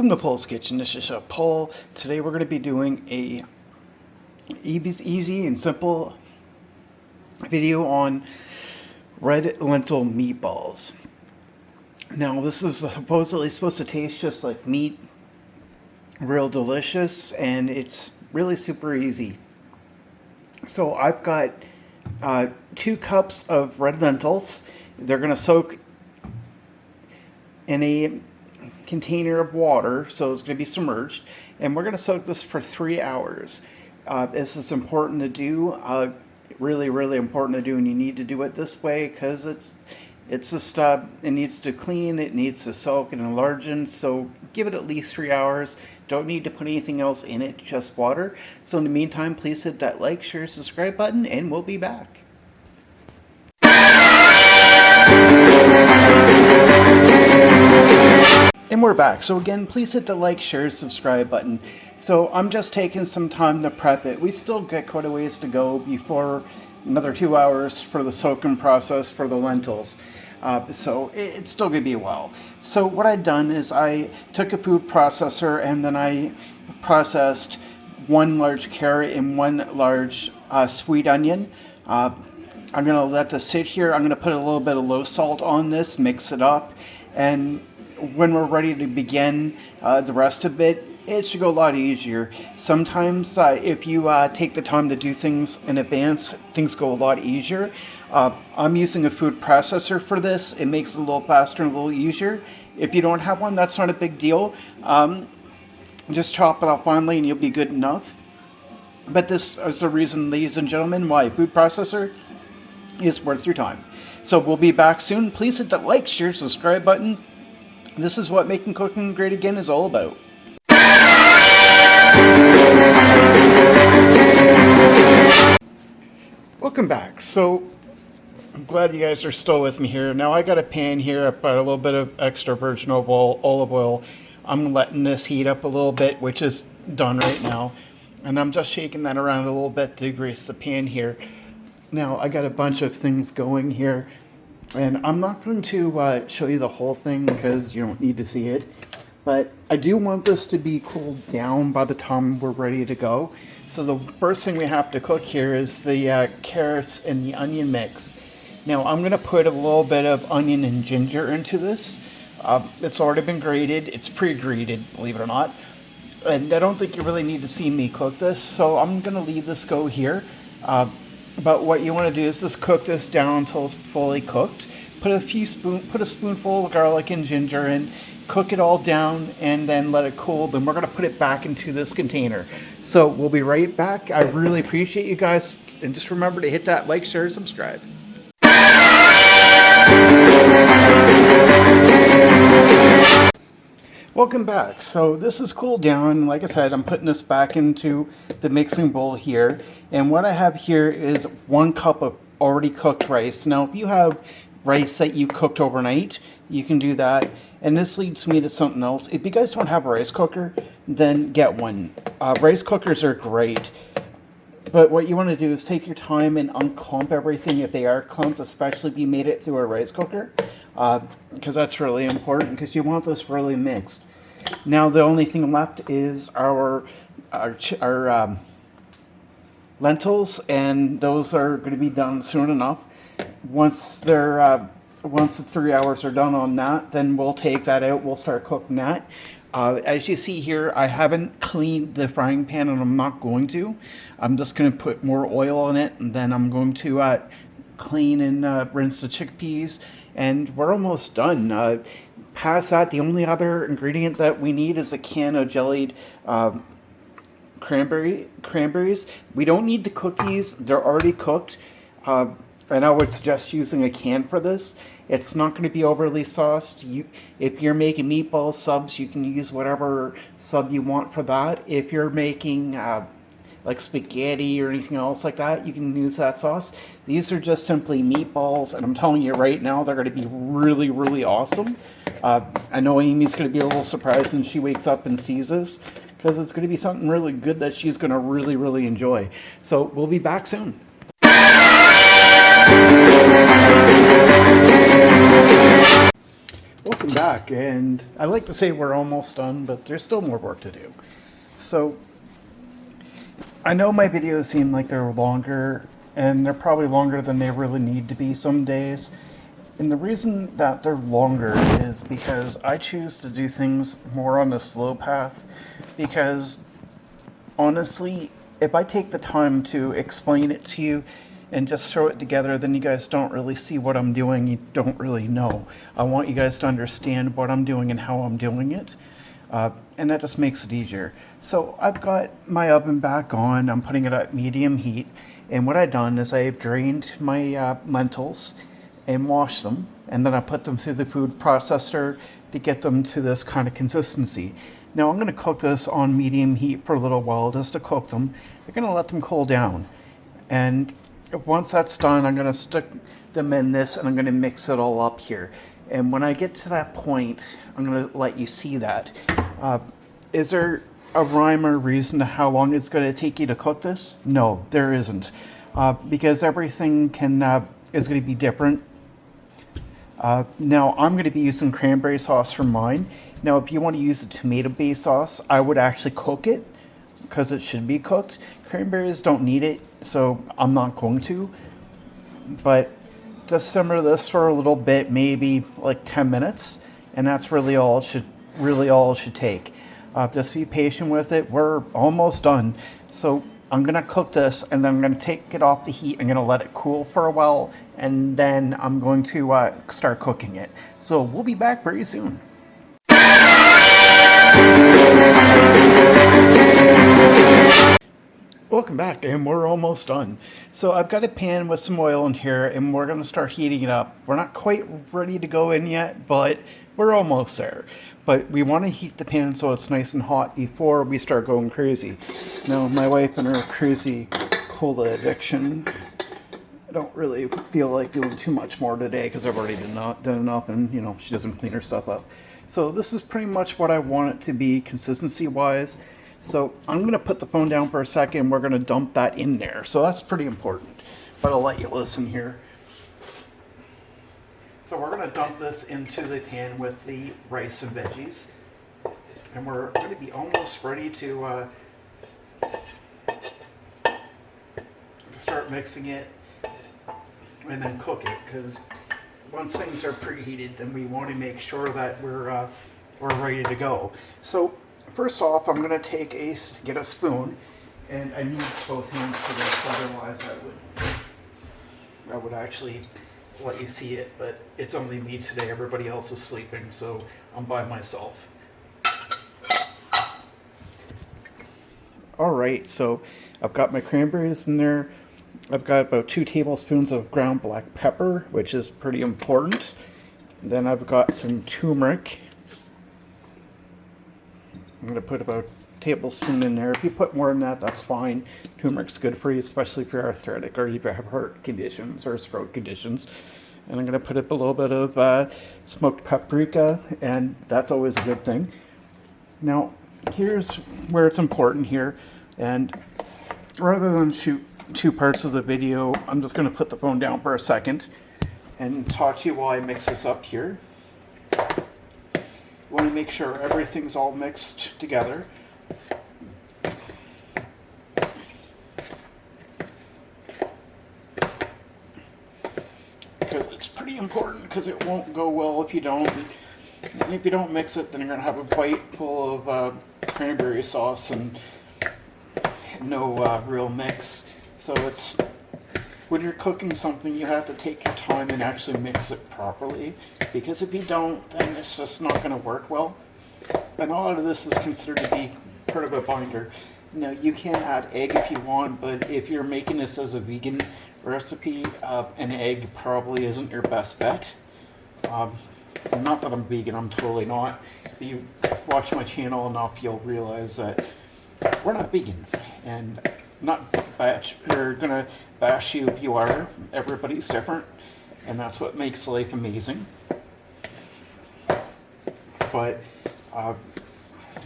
Welcome to Poul's Kitchen. This is Chef Poul. Today we're going to be doing a easy and simple video on red lentil meatballs. Now this is supposedly supposed to taste just like meat, real delicious, and it's really super easy. So I've got 2 cups of red lentils. They're going to soak in a container of water, so it's going to be submerged, and we're going to soak this for 3 hours. This is important to do, really important to do, and you need to do it this way because it's just it needs to clean, it needs to soak and enlarge, so give it at least 3 hours. Don't need to put anything else in it, just water. So in the meantime, please hit that like, share, subscribe button, and we'll be back. And we're back. So again, please hit the like, share, subscribe button. So I'm just taking some time to prep it. We still get quite a ways to go before another 2 hours for the soaking process for the lentils. So it's still going to be a while. So what I've done is I took a food processor and then I processed 1 large carrot and 1 large sweet onion. I'm going to let this sit here. I'm going to put a little bit of low salt on this, mix it up, and when we're ready to begin the rest of it, it should go a lot easier. Sometimes if you take the time to do things in advance, things go a lot easier. I'm using a food processor for this. It makes it a little faster and a little easier. If you don't have one, that's not a big deal. Just chop it up finely and you'll be good enough. But this is the reason, ladies and gentlemen, why a food processor is worth your time. So we'll be back soon. Please hit that like, share, subscribe button. This is what making cooking great again is all about. Welcome back. So I'm glad you guys are still with me here. Now I got a pan here. I put a little bit of extra virgin olive oil. I'm letting this heat up a little bit, which is done right now. And I'm just shaking that around a little bit to grease the pan here. Now I got a bunch of things going here. And I'm not going to show you the whole thing because you don't need to see it. But I do want this to be cooled down by the time we're ready to go. So the first thing we have to cook here is the carrots and the onion mix. Now I'm going to put a little bit of onion and ginger into this. It's already been grated. It's pre-grated, believe it or not. And I don't think you really need to see me cook this. So I'm going to leave this go here. But what you want to do is just cook this down until it's fully cooked. Put a spoonful of garlic and ginger in, cook it all down, and then let it cool. Then we're going to put it back into this container. So we'll be right back. I really appreciate you guys, and just remember to hit that like, share, subscribe. Welcome back. So this is cooled down. Like I said, I'm putting this back into the mixing bowl here. And what I have here is 1 cup of already cooked rice. Now, if you have rice that you cooked overnight, you can do that. And this leads me to something else. If you guys don't have a rice cooker, then get one. Rice cookers are great. But what you want to do is take your time and unclump everything if they are clumped, especially if you made it through a rice cooker. Because that's really important because you want this really mixed. Now the only thing left is our lentils, and those are going to be done soon enough. Once the 3 hours are done on that, then we'll take that out. We'll start cooking that. As you see here, I haven't cleaned the frying pan, and I'm not going to. I'm just going to put more oil on it, and then I'm going to clean and rinse the chickpeas, and we're almost done. Past that, the only other ingredient that we need is a can of jellied cranberries. We don't need to cook these. They're already cooked. And I would suggest using a can for this. It's not going to be overly sauced. If you're making meatball subs, you can use whatever sub you want for that. If you're making like spaghetti or anything else like that, you can use that sauce. These are just simply meatballs, and I'm telling you right now, they're going to be really awesome. I know Amy's going to be a little surprised when she wakes up and sees this, because it's going to be something really good that she's going to really enjoy. So we'll be back soon. Welcome back, and I like to say we're almost done, but there's still more work to do. So, I know my videos seem like they're longer, and they're probably longer than they really need to be some days. And the reason that they're longer is because I choose to do things more on the slow path, because honestly, if I take the time to explain it to you and just throw it together, then you guys don't really see what I'm doing. You don't really know. I want you guys to understand what I'm doing and how I'm doing it. And that just makes it easier. So I've got my oven back on. I'm putting it at medium heat. And what I've done is I've drained my lentils and washed them. And then I put them through the food processor to get them to this kind of consistency. Now I'm going to cook this on medium heat for a little while just to cook them. I'm going to let them cool down. And once that's done, I'm going to stick them in this and I'm going to mix it all up here. And when I get to that point, I'm going to let you see that. Is there a rhyme or reason to how long it's going to take you to cook this? No, there isn't. Because everything is going to be different. Now, I'm going to be using cranberry sauce for mine. Now, if you want to use the tomato-based sauce, I would actually cook it because it should be cooked. Cranberries don't need it, so I'm not going to. But just simmer this for a little bit, maybe like 10 minutes, and that's really all it should take. Just be patient with it. We're almost done. So I'm gonna cook this, and then I'm gonna take it off the heat. I'm gonna let it cool for a while, and then I'm going to start cooking it. So we'll be back very soon. Welcome back, and we're almost done. So I've got a pan with some oil in here, and we're going to start heating it up. We're not quite ready to go in yet, but we're almost there. But we want to heat the pan so it's nice and hot before we start going crazy. Now, my wife and her crazy cola addiction, I don't really feel like doing too much more today because I've already done enough, and she doesn't clean her stuff up. So this is pretty much what I want it to be consistency-wise. So I'm going to put the phone down for a second. We're going to dump that in there. So that's pretty important. But I'll let you listen here. So we're going to dump this into the pan with the rice and veggies. And we're going to be almost ready to start mixing it and then cook it. Because once things are preheated, then we want to make sure that we're ready to go. So first off, I'm going to get a spoon, and I need both hands for this, otherwise I would actually let you see it, but it's only me today. Everybody else is sleeping, so I'm by myself. Alright, so I've got my cranberries in there. I've got about 2 tablespoons of ground black pepper, which is pretty important. Then I've got some turmeric. I'm going to put about a tablespoon in there. If you put more than that, that's fine. Turmeric's good for you, especially if you're arthritic or if you have heart conditions or throat conditions. And I'm going to put a little bit of smoked paprika, and that's always a good thing. Now, here's where it's important here. And rather than shoot 2 parts of the video, I'm just going to put the phone down for a second and talk to you while I mix this up here. You want to make sure everything's all mixed together. Because it's pretty important, because it won't go well if you don't. And if you don't mix it, then you're going to have a bite full of cranberry sauce and no real mix. So when you're cooking something, you have to take your time and actually mix it properly, because if you don't, then it's just not going to work well. And a lot of this is considered to be part of a binder. Now, you can add egg if you want, but if you're making this as a vegan recipe, an egg probably isn't your best bet. Not that I'm vegan, I'm totally not. If you watch my channel enough, you'll realize that we're not vegan. And we're gonna bash you if you are. Everybody's different, and that's what makes life amazing. But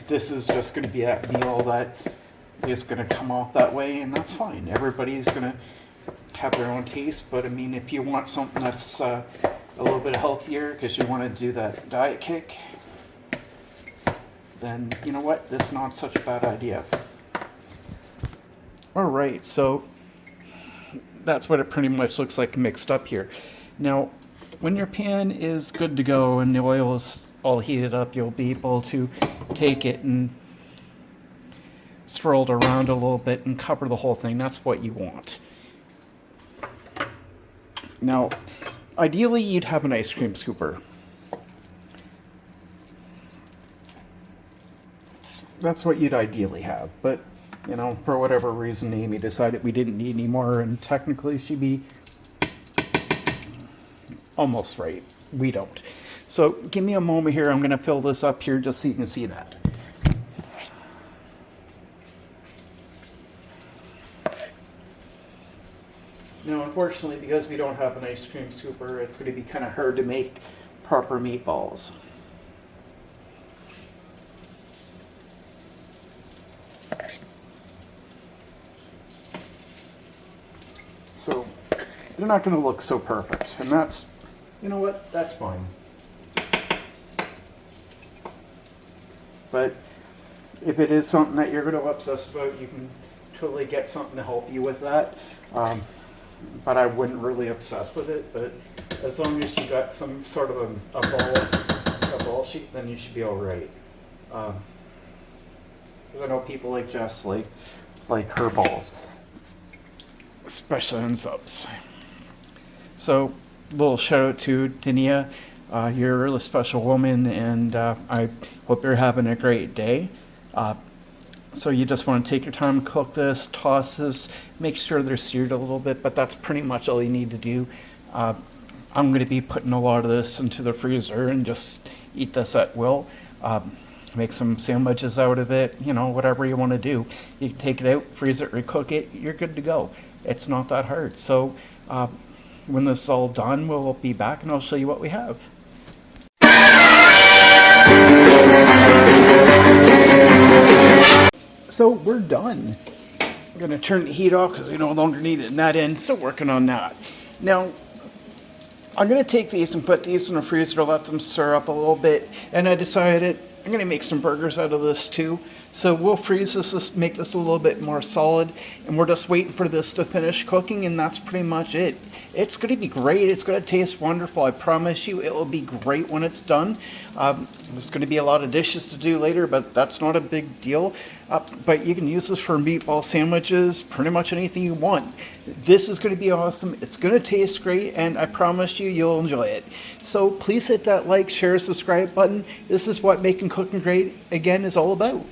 this is just going to be that meal that is going to come off that way, and that's fine. Everybody's going to have their own taste, but I mean, if you want something that's a little bit healthier because you want to do that diet kick, then you know what? This is not such a bad idea. All right, so that's what it pretty much looks like mixed up here. Now, when your pan is good to go and the oil is all heated up, you'll be able to take it and swirl it around a little bit and cover the whole thing. That's what you want. Now, ideally, you'd have an ice cream scooper. That's what you'd ideally have, but you know, for whatever reason, Amy decided we didn't need any more, and technically she'd be almost right. We don't. So give me a moment here. I'm going to fill this up here just so you can see that. Now, unfortunately, because we don't have an ice cream scooper, it's going to be kind of hard to make proper meatballs. So they're not going to look so perfect, and that's, you know what, that's fine. But if it is something that you're going to obsess about, you can totally get something to help you with that. But I wouldn't really obsess with it. But as long as you got some sort of a ball sheet, then you should be all right. Because I know people like Jess like her balls, especially on subs. So, little shout out to Dania. You're a really special woman, and I hope you're having a great day. So you just want to take your time, cook this, toss this, make sure they're seared a little bit, but that's pretty much all you need to do. I'm going to be putting a lot of this into the freezer and just eat this at will. Make some sandwiches out of it, you know, whatever you want to do. You can take it out, freeze it, recook it, you're good to go. It's not that hard. So when this is all done, we'll be back and I'll show you what we have. So we're done. I'm going to turn the heat off because we no longer need it in that end. Still working on that. Now, I'm going to take these and put these in the freezer to let them stir up a little bit. And I decided I'm going to make some burgers out of this too. So we'll freeze this, make this a little bit more solid. And we're just waiting for this to finish cooking, and that's pretty much it. It's going to be great. It's going to taste wonderful. I promise you it will be great when it's done. There's going to be a lot of dishes to do later, but that's not a big deal. But you can use this for meatball sandwiches, pretty much anything you want. This is going to be awesome. It's going to taste great, and I promise you, you'll enjoy it. So please hit that like, share, subscribe button. This is what making cooking great, again, is all about.